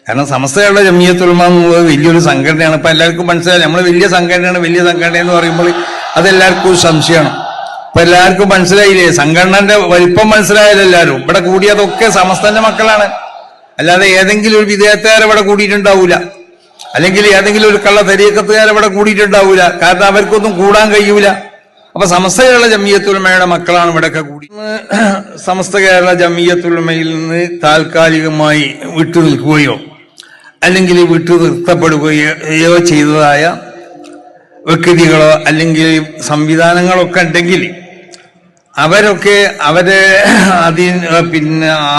കാരണം സമസ്ത കേരള ജംഇയ്യത്തുൽ ഉലമ എന്നുള്ളത് വലിയൊരു സംഘടനയാണ്. ഇപ്പൊ എല്ലാവർക്കും മനസ്സിലായി, നമ്മൾ വലിയ സംഘടന എന്ന് പറയുമ്പോൾ അതെല്ലാവർക്കും സംശയമാണ്. ഇപ്പൊ എല്ലാവർക്കും മനസ്സിലായില്ലേ, സംഘടനന്റെ വലിപ്പം മനസ്സിലായാലും എല്ലാവരും ഇവിടെ കൂടിയതൊക്കെ സമസ്തന്റെ മക്കളാണ്. അല്ലാതെ ഏതെങ്കിലും ഒരു വിദേഹത്തുകാർ ഇവിടെ കൂടിയിട്ടുണ്ടാവൂല, അല്ലെങ്കിൽ ഏതെങ്കിലും ഒരു കള്ള തരീഖത്തുകാർ ഇവിടെ കൂടിയിട്ടുണ്ടാവൂല. കാരണം അവർക്കൊന്നും കൂടാൻ കഴിയൂല. അപ്പൊ സമസ്ത കേരള ജംഇയ്യത്തുൽ ഉലമയുടെ മക്കളാണ് ഇവിടെയൊക്കെ കൂടി. സമസ്ത കേരള ജംഇയ്യത്തുൽ ഉലമയിൽ നിന്ന് താൽക്കാലികമായി വിട്ടുനിൽക്കുകയോ അല്ലെങ്കിൽ വിട്ടു നിർത്തപ്പെടുകയോ ചെയ്തതായ വ്യക്തികളോ അല്ലെങ്കിൽ സംവിധാനങ്ങളൊക്കെ ഉണ്ടെങ്കിൽ അവരൊക്കെ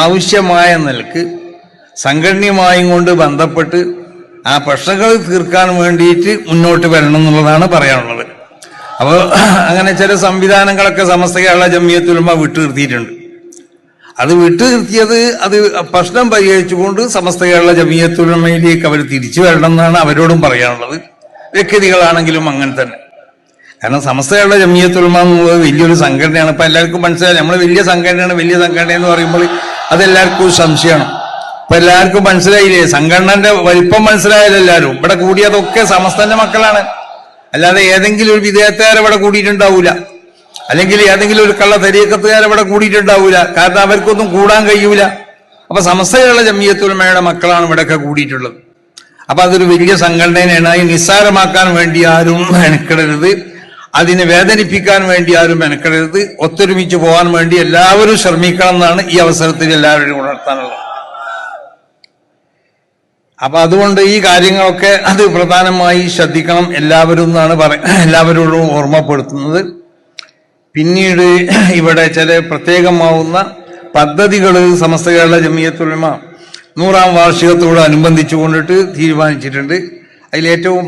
ആവശ്യമായ നിലക്ക് സംഘടനയുമായും കൊണ്ട് ബന്ധപ്പെട്ട് ആ പ്രശ്നങ്ങൾ തീർക്കാൻ വേണ്ടിയിട്ട് മുന്നോട്ട് വരണം എന്നുള്ളതാണ് പറയാനുള്ളത്. അപ്പോൾ അങ്ങനെ ചില സംവിധാനങ്ങളൊക്കെ സമസ്ത കേരള ജംഇയ്യത്തുൽ ഉലമ വിട്ടു നിർത്തിയിട്ടുണ്ട്. അത് വിട്ടു നിർത്തിയത് അത് പ്രശ്നം പരിഹരിച്ചുകൊണ്ട് സമസ്ത കേരള ജംഇയ്യത്തുൽ ഉലമയിലേക്ക് അവർ തിരിച്ചു വരണം എന്നാണ് അവരോടും പറയാനുള്ളത്. വ്യക്തികളാണെങ്കിലും അങ്ങനെ തന്നെ. കാരണം സമസ്ത കേരള ജംഇയ്യത്തുൽ ഉലമ എന്നുള്ളത് വലിയൊരു സംഘടനയാണ്. ഇപ്പൊ എല്ലാവർക്കും മനസ്സിലായി, നമ്മൾ വലിയ സംഘടന എന്ന് പറയുമ്പോൾ അതെല്ലാവർക്കും സംശയമാണ്. ഇപ്പൊ എല്ലാവർക്കും മനസ്സിലായില്ലേ, സംഘടനന്റെ വലിപ്പം മനസ്സിലായാലും എല്ലാവരും ഇവിടെ കൂടിയതൊക്കെ സമസ്തന്റെ മക്കളാണ്. അല്ലാതെ ഏതെങ്കിലും ഒരു വിദേഹത്തുകാർ ഇവിടെ കൂടിയിട്ടുണ്ടാവൂല, അല്ലെങ്കിൽ ഏതെങ്കിലും ഒരു കള്ള തരീഖത്തുകാർ ഇവിടെ കൂടിയിട്ടുണ്ടാവൂല. കാരണം അവർക്കൊന്നും കൂടാൻ കഴിയൂല. അപ്പൊ സമസ്ത കേരള ജംഇയ്യത്തുൽ ഉലമയുടെ മക്കളാണ് ഇവിടെയൊക്കെ കൂടിയിട്ടുള്ളത്. അപ്പൊ അതൊരു വലിയ സംഘടനയാണ്. അതിനെ നിസ്സാരമാക്കാൻ വേണ്ടി ആരും മെനക്കെടരുത്, അതിനെ വേദനിപ്പിക്കാൻ വേണ്ടി ആരും മെനക്കെടരുത്. ഒത്തൊരുമിച്ച് പോകാൻ വേണ്ടി എല്ലാവരും ശ്രമിക്കണം എന്നാണ് ഈ അവസരത്തിൽ എല്ലാവരും ഉണർത്താനുള്ളത്. അപ്പൊ അതുകൊണ്ട് ഈ കാര്യങ്ങളൊക്കെ അത് പ്രധാനമായി ശ്രദ്ധിക്കണം എല്ലാവരും എന്നാണ് എല്ലാവരോടും ഓർമ്മപ്പെടുത്തുന്നത്. പിന്നീട് ഇവിടെ ചില പ്രത്യേകമാവുന്ന പദ്ധതികൾ സമസ്ത കേരള ജംഇയ്യത്തുൽ ഉലമ 100ാം വാർഷികത്തോട് അനുബന്ധിച്ചു കൊണ്ടിട്ട് തീരുമാനിച്ചിട്ടുണ്ട്. അതിലേറ്റവും